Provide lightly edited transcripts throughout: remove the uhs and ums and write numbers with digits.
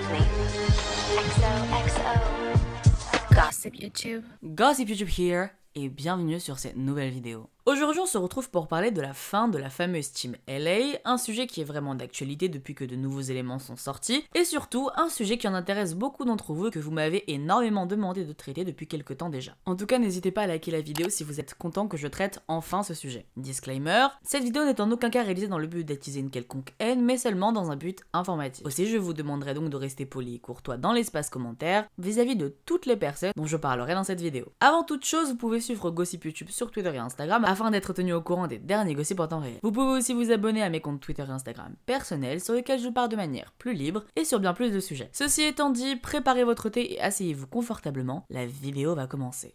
love me. XOXO. Gossip YouTube. Gossip YouTube here, et bienvenue sur cette nouvelle vidéo. Aujourd'hui, on se retrouve pour parler de la fin de la fameuse Team LA, un sujet qui est vraiment d'actualité depuis que de nouveaux éléments sont sortis, et surtout un sujet qui en intéresse beaucoup d'entre vous et que vous m'avez énormément demandé de traiter depuis quelques temps déjà. En tout cas, n'hésitez pas à liker la vidéo si vous êtes content que je traite enfin ce sujet. Disclaimer, cette vidéo n'est en aucun cas réalisée dans le but d'attiser une quelconque haine, mais seulement dans un but informatif. Aussi, je vous demanderai donc de rester poli et courtois dans l'espace commentaire vis-à-vis de toutes les personnes dont je parlerai dans cette vidéo. Avant toute chose, vous pouvez suivre Gossip YouTube sur Twitter et Instagram afin d'être tenu au courant des derniers gossips en temps réel. Vous pouvez aussi vous abonner à mes comptes Twitter et Instagram personnels sur lesquels je parle de manière plus libre et sur bien plus de sujets. Ceci étant dit, préparez votre thé et asseyez-vous confortablement, la vidéo va commencer.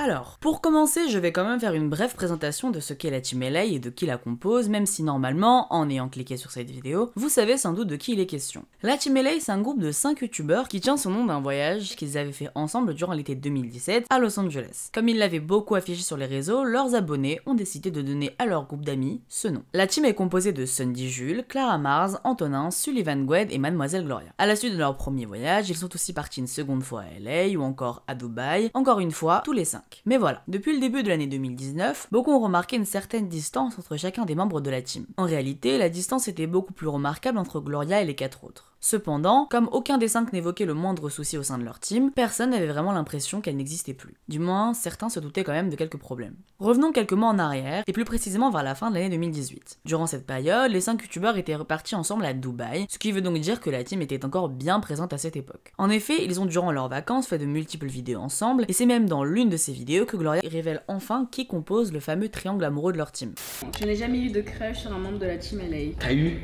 Alors, pour commencer, je vais quand même faire une brève présentation de ce qu'est la Team LA et de qui la compose, même si normalement, en ayant cliqué sur cette vidéo, vous savez sans doute de qui il est question. La Team LA, c'est un groupe de 5 youtubeurs qui tient son nom d'un voyage qu'ils avaient fait ensemble durant l'été 2017 à Los Angeles. Comme ils l'avaient beaucoup affiché sur les réseaux, leurs abonnés ont décidé de donner à leur groupe d'amis ce nom. La team est composée de Sundy Jules, Clara Mars, Antonin, Sullivan Gwed et Mademoiselle Gloria. À la suite de leur premier voyage, ils sont aussi partis une seconde fois à LA ou encore à Dubaï, encore une fois tous les 5. Mais voilà, depuis le début de l'année 2019, beaucoup ont remarqué une certaine distance entre chacun des membres de la team. En réalité, la distance était beaucoup plus remarquable entre Gloria et les 4 autres. Cependant, comme aucun des 5 n'évoquait le moindre souci au sein de leur team, personne n'avait vraiment l'impression qu'elle n'existait plus. Du moins, certains se doutaient quand même de quelques problèmes. Revenons quelques mois en arrière, et plus précisément vers la fin de l'année 2018. Durant cette période, les 5 youtubeurs étaient repartis ensemble à Dubaï, ce qui veut donc dire que la team était encore bien présente à cette époque. En effet, ils ont durant leurs vacances fait de multiples vidéos ensemble, et c'est même dans l'une de ces vidéos que Gloria révèle enfin qui compose le fameux triangle amoureux de leur team. Je n'ai jamais eu de crush sur un membre de la Team LA. T'as eu?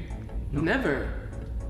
Never.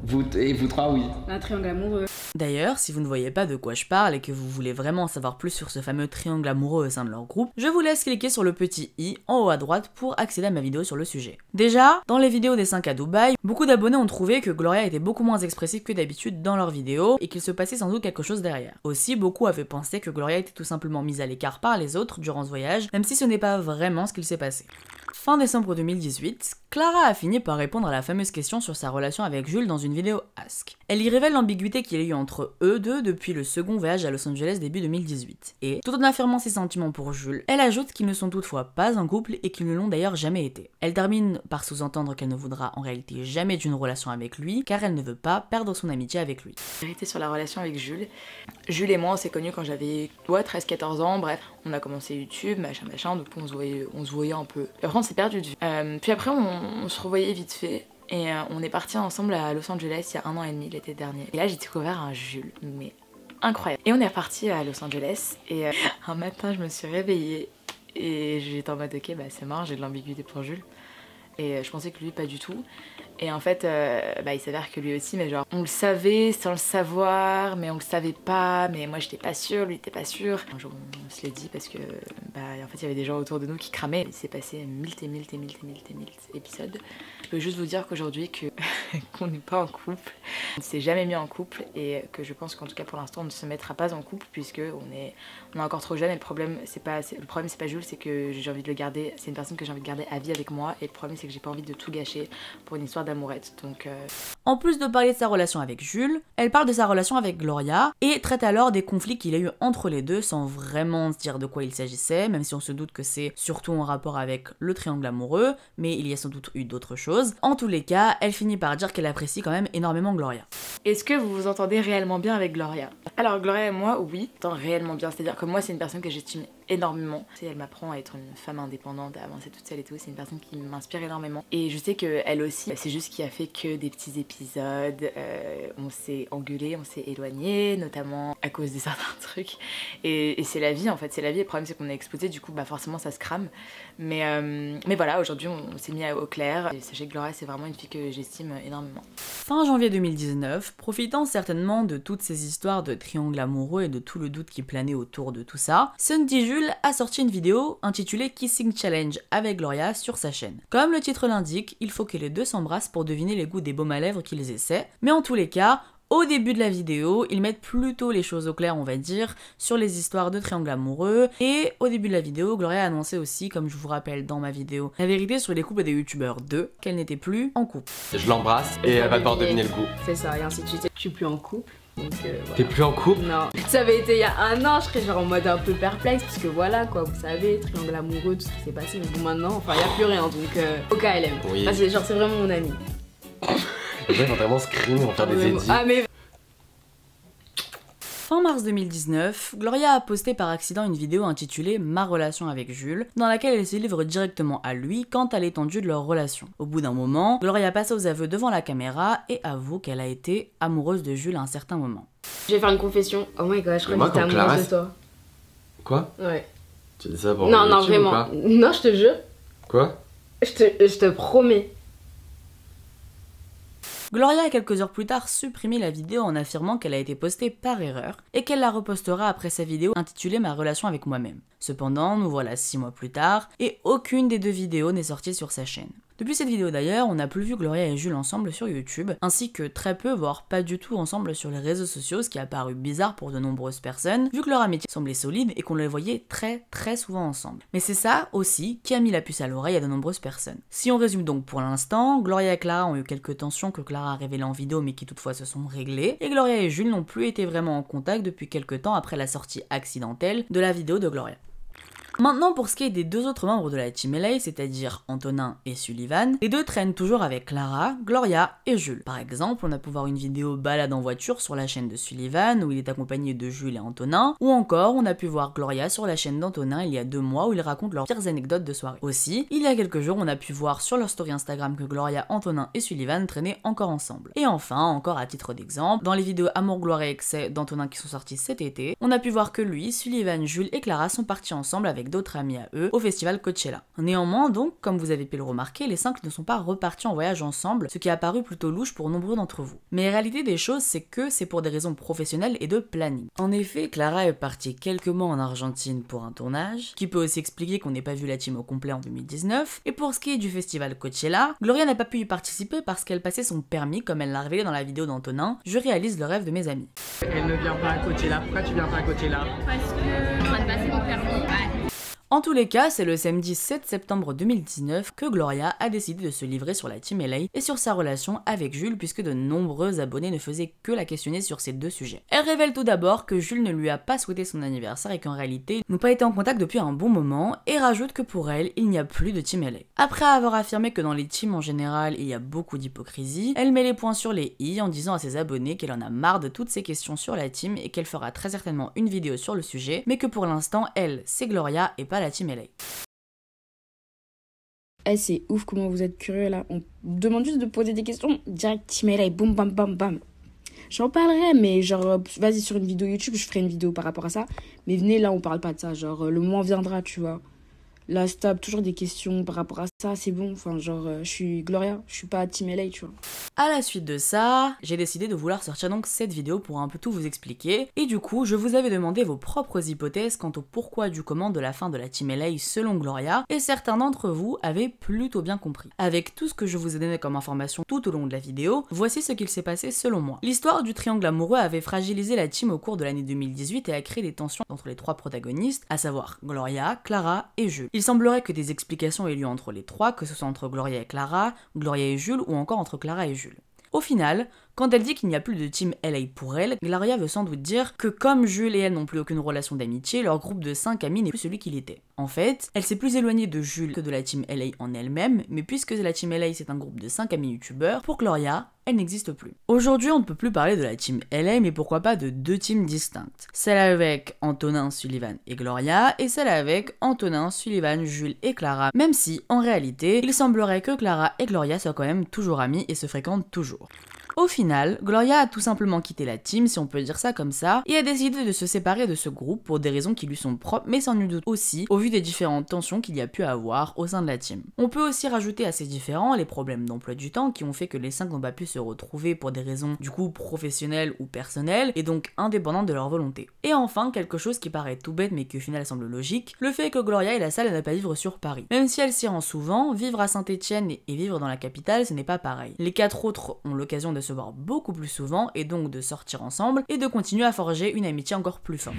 Vous trois, oui. Un triangle amoureux. D'ailleurs, si vous ne voyez pas de quoi je parle et que vous voulez vraiment en savoir plus sur ce fameux triangle amoureux au sein de leur groupe, je vous laisse cliquer sur le petit i en haut à droite pour accéder à ma vidéo sur le sujet. Déjà, dans les vidéos des 5 à Dubaï, beaucoup d'abonnés ont trouvé que Gloria était beaucoup moins expressive que d'habitude dans leurs vidéos et qu'il se passait sans doute quelque chose derrière. Aussi, beaucoup avaient pensé que Gloria était tout simplement mise à l'écart par les autres durant ce voyage, même si ce n'est pas vraiment ce qu'il s'est passé. Fin décembre 2018, Clara a fini par répondre à la fameuse question sur sa relation avec Jules dans une vidéo Ask. Elle y révèle l'ambiguïté qu'il y a eu entre eux deux depuis le second voyage à Los Angeles début 2018. Et, tout en affirmant ses sentiments pour Jules, elle ajoute qu'ils ne sont toutefois pas un couple et qu'ils ne l'ont d'ailleurs jamais été. Elle termine par sous-entendre qu'elle ne voudra en réalité jamais d'une relation avec lui, car elle ne veut pas perdre son amitié avec lui. Vérité sur la relation avec Jules. Jules et moi on s'est connus quand j'avais 13-14 ans, bref, on a commencé YouTube, machin, donc on se voyait un peu. Et après on s'est perdu de vue. Puis après on se revoyait vite fait. Et on est partis ensemble à Los Angeles il y a 1 an et demi, l'été dernier. Et là j'ai découvert un Jules, mais incroyable. Et on est reparti à Los Angeles et un matin je me suis réveillée et j'étais en mode ok bah c'est marrant, j'ai de l'ambiguïté pour Jules. Et je pensais que lui pas du tout. Et en fait il s'avère que lui aussi, mais genre on le savait sans le savoir, mais on le savait pas, mais moi j'étais pas sûre, lui était pas sûr. Un jour on se l'est dit parce que en fait il y avait des gens autour de nous qui cramaient. Il s'est passé mille épisodes. Je peux juste vous dire qu'aujourd'hui qu'on n'est pas en couple, on ne s'est jamais mis en couple et que je pense qu'en tout cas pour l'instant on ne se mettra pas en couple puisque on est encore trop jeune et le problème c'est pas Jules, c'est que j'ai envie de le garder, c'est une personne que j'ai envie de garder à vie avec moi et le problème c'est que j'ai pas envie de tout gâcher pour une histoire d'amourette. Donc En plus de parler de sa relation avec Jules, elle parle de sa relation avec Gloria et traite alors des conflits qu'il y a eu entre les deux sans vraiment se dire de quoi il s'agissait, même si on se doute que c'est surtout en rapport avec le triangle amoureux, mais il y a sans doute eu d'autres choses. En tous les cas, elle finit par dire qu'elle apprécie quand même énormément Gloria. Est-ce que vous vous entendez réellement bien avec Gloria? Alors Gloria et moi, oui, tant réellement bien, c'est-à-dire que moi c'est une personne que j'estime énormément. Tu sais, elle m'apprend à être une femme indépendante, à avancer toute seule et tout, c'est une personne qui m'inspire énormément. Et je sais qu'elle aussi, c'est juste qu'il a fait que des petits épisodes, on s'est engueulé, on s'est éloigné, notamment à cause de certains trucs. Et c'est la vie en fait, c'est la vie, le problème c'est qu'on est exposé, du coup forcément ça se crame. Mais voilà, aujourd'hui on s'est mis au clair. Et sachez que Gloria c'est vraiment une fille que j'estime énormément. Fin janvier 2019, profitant certainement de toutes ces histoires de triangle amoureux et de tout le doute qui planait autour de tout ça, Sundy Jules a sorti une vidéo intitulée Kissing Challenge avec Gloria sur sa chaîne. Comme le titre l'indique, il faut que les deux s'embrassent pour deviner les goûts des baumes à lèvres qu'ils essaient, mais en tous les cas, Au début de la vidéo, ils mettent plutôt les choses au clair, on va dire, sur les histoires de triangle amoureux. Et au début de la vidéo, Gloria a annoncé aussi, comme je vous rappelle dans ma vidéo, la vérité sur les couples des youtubeurs 2, qu'elle n'était plus en couple. Je l'embrasse et elle va devoir deviner le coup. C'est ça, et ainsi de suite. Je suis plus en couple. Donc voilà. T'es plus en couple? Non. Ça avait été il y a un an, je serais genre en mode un peu perplexe, parce que voilà quoi, vous savez, triangle amoureux, tout ce qui s'est passé. Mais bon, maintenant, enfin, il n'y a plus rien, donc au KLM. Oui. Enfin, c'est vraiment mon ami. Les gens ils vont vraiment scream, ils vont faire des edits. Ah, mais. Fin mars 2019, Gloria a posté par accident une vidéo intitulée « Ma relation avec Jules », dans laquelle elle se livre directement à lui quant à l'étendue de leur relation. Au bout d'un moment, Gloria passe aux aveux devant la caméra et avoue qu'elle a été amoureuse de Jules à un certain moment. Je vais faire une confession. Oh my god, je crois moi, que j'étais quand amoureuse Clara- de toi. Quoi? Ouais. Tu dis ça pour Non, non, YouTube ou vraiment. quoi? Non, je te jure. Quoi? Je te promets. Gloria a quelques heures plus tard supprimé la vidéo en affirmant qu'elle a été postée par erreur et qu'elle la repostera après sa vidéo intitulée « Ma relation avec moi-même ». Cependant, nous voilà 6 mois plus tard et aucune des deux vidéos n'est sortie sur sa chaîne. Depuis cette vidéo d'ailleurs, on n'a plus vu Gloria et Jules ensemble sur YouTube, ainsi que très peu, voire pas du tout ensemble sur les réseaux sociaux, ce qui a paru bizarre pour de nombreuses personnes, vu que leur amitié semblait solide et qu'on les voyait très souvent ensemble. Mais c'est ça aussi qui a mis la puce à l'oreille à de nombreuses personnes. Si on résume donc pour l'instant, Gloria et Clara ont eu quelques tensions que Clara a révélées en vidéo mais qui toutefois se sont réglées, et Gloria et Jules n'ont plus été vraiment en contact depuis quelques temps après la sortie accidentelle de la vidéo de Gloria. Maintenant, pour ce qui est des deux autres membres de la Team LA, c'est-à-dire Antonin et Sullivan, les deux traînent toujours avec Clara, Gloria et Jules. Par exemple, on a pu voir une vidéo balade en voiture sur la chaîne de Sullivan où il est accompagné de Jules et Antonin, ou encore on a pu voir Gloria sur la chaîne d'Antonin il y a 2 mois où ils racontent leurs pires anecdotes de soirée. Aussi, il y a quelques jours, on a pu voir sur leur story Instagram que Gloria, Antonin et Sullivan traînaient encore ensemble. Et enfin, encore à titre d'exemple, dans les vidéos Amour, Gloire et Excès d'Antonin qui sont sorties cet été, on a pu voir que lui, Sullivan, Jules et Clara sont partis ensemble avec d'autres amis à eux au festival Coachella. Néanmoins donc, comme vous avez pu le remarquer, les 5 ne sont pas repartis en voyage ensemble, ce qui a paru plutôt louche pour nombreux d'entre vous. Mais la réalité des choses, c'est que c'est pour des raisons professionnelles et de planning. En effet, Clara est partie quelques mois en Argentine pour un tournage, qui peut aussi expliquer qu'on n'ait pas vu la team au complet en 2019, et pour ce qui est du festival Coachella, Gloria n'a pas pu y participer parce qu'elle passait son permis, comme elle l'a révélé dans la vidéo d'Antonin, je réalise le rêve de mes amis. Elle ne vient pas à Coachella. Pourquoi tu viens pas à Coachella? Parce que je viens de passer mon permis. Ouais. En tous les cas, c'est le samedi 7 septembre 2019 que Gloria a décidé de se livrer sur la Team LA et sur sa relation avec Jules puisque de nombreux abonnés ne faisaient que la questionner sur ces deux sujets. Elle révèle tout d'abord que Jules ne lui a pas souhaité son anniversaire et qu'en réalité, ils n'ont pas été en contact depuis un bon moment et rajoute que pour elle, il n'y a plus de Team LA. Après avoir affirmé que dans les teams en général, il y a beaucoup d'hypocrisie, elle met les points sur les i en disant à ses abonnés qu'elle en a marre de toutes ces questions sur la team et qu'elle fera très certainement une vidéo sur le sujet, mais que pour l'instant, elle, c'est Gloria et pas la Team LA. Eh, c'est ouf comment vous êtes curieux là. On demande juste de poser des questions. Direct, Team LA, boum, bam, bam, bam. J'en parlerai, mais genre, vas-y sur une vidéo YouTube, je ferai une vidéo par rapport à ça. Mais venez, là, on parle pas de ça. Genre, le moment viendra, tu vois. Là, stop, toujours des questions par rapport à ça, c'est bon. Enfin, genre, je suis Gloria, je suis pas Team LA, tu vois. À la suite de ça, j'ai décidé de vouloir sortir donc cette vidéo pour un peu tout vous expliquer. Et du coup, je vous avais demandé vos propres hypothèses quant au pourquoi du comment de la fin de la Team LA selon Gloria. Et certains d'entre vous avaient plutôt bien compris. Avec tout ce que je vous ai donné comme information tout au long de la vidéo, voici ce qu'il s'est passé selon moi. L'histoire du triangle amoureux avait fragilisé la team au cours de l'année 2018 et a créé des tensions entre les 3 protagonistes, à savoir Gloria, Clara et Jules. Il semblerait que des explications aient lieu entre les 3, que ce soit entre Gloria et Clara, Gloria et Jules ou encore entre Clara et Jules. Au final, quand elle dit qu'il n'y a plus de Team LA pour elle, Gloria veut sans doute dire que comme Jules et elle n'ont plus aucune relation d'amitié, leur groupe de 5 amis n'est plus celui qu'il était. En fait, elle s'est plus éloignée de Jules que de la Team LA en elle-même, mais puisque la Team LA c'est un groupe de 5 amis youtubeurs, pour Gloria, elle n'existe plus. Aujourd'hui, on ne peut plus parler de la Team LA, mais pourquoi pas de 2 teams distinctes. Celle avec Antonin, Sullivan et Gloria, et celle avec Antonin, Sullivan, Jules et Clara, même si, en réalité, il semblerait que Clara et Gloria soient quand même toujours amies et se fréquentent toujours. Au final, Gloria a tout simplement quitté la team, si on peut dire ça comme ça, et a décidé de se séparer de ce groupe pour des raisons qui lui sont propres, mais sans nul doute aussi au vu des différentes tensions qu'il y a pu avoir au sein de la team. On peut aussi rajouter à ces différends les problèmes d'emploi du temps qui ont fait que les 5 n'ont pas pu se retrouver pour des raisons du coup professionnelles ou personnelles, et donc indépendantes de leur volonté. Et enfin, quelque chose qui paraît tout bête mais qui au final semble logique, le fait que Gloria ait la salle à ne pas vivre sur Paris. Même si elle s'y rend souvent, vivre à Saint-Etienne et vivre dans la capitale, ce n'est pas pareil. Les 4 autres ont l'occasion de se voir beaucoup plus souvent et donc de sortir ensemble et de continuer à forger une amitié encore plus forte.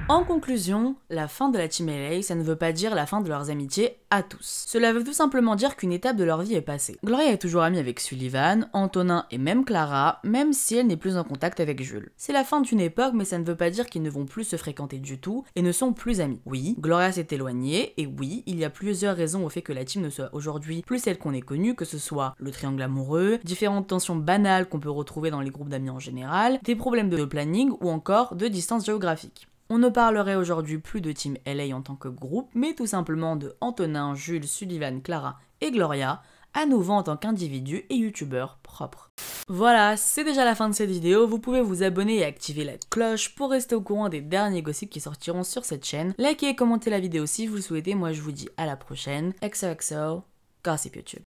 En conclusion, la fin de la Team LA, ça ne veut pas dire la fin de leurs amitiés à tous. Cela veut tout simplement dire qu'une étape de leur vie est passée. Gloria est toujours amie avec Sullivan, Antonin et même Clara, même si elle n'est plus en contact avec Jules. C'est la fin d'une époque, mais ça ne veut pas dire qu'ils ne vont plus se fréquenter du tout et ne sont plus amis. Oui, Gloria s'est éloignée, et oui, il y a plusieurs raisons au fait que la team ne soit aujourd'hui plus celle qu'on est connue, que ce soit le triangle amoureux, différentes tensions banales qu'on peut retrouver dans les groupes d'amis en général, des problèmes de planning ou encore de distance géographique. On ne parlerait aujourd'hui plus de Team LA en tant que groupe, mais tout simplement de Antonin, Jules, Sullivan, Clara et Gloria, à nouveau en tant qu'individus et youtubeurs propres. Voilà, c'est déjà la fin de cette vidéo, vous pouvez vous abonner et activer la cloche pour rester au courant des derniers gossips qui sortiront sur cette chaîne. Likez et commentez la vidéo si vous le souhaitez, moi je vous dis à la prochaine. XOXO, Gossip YouTube.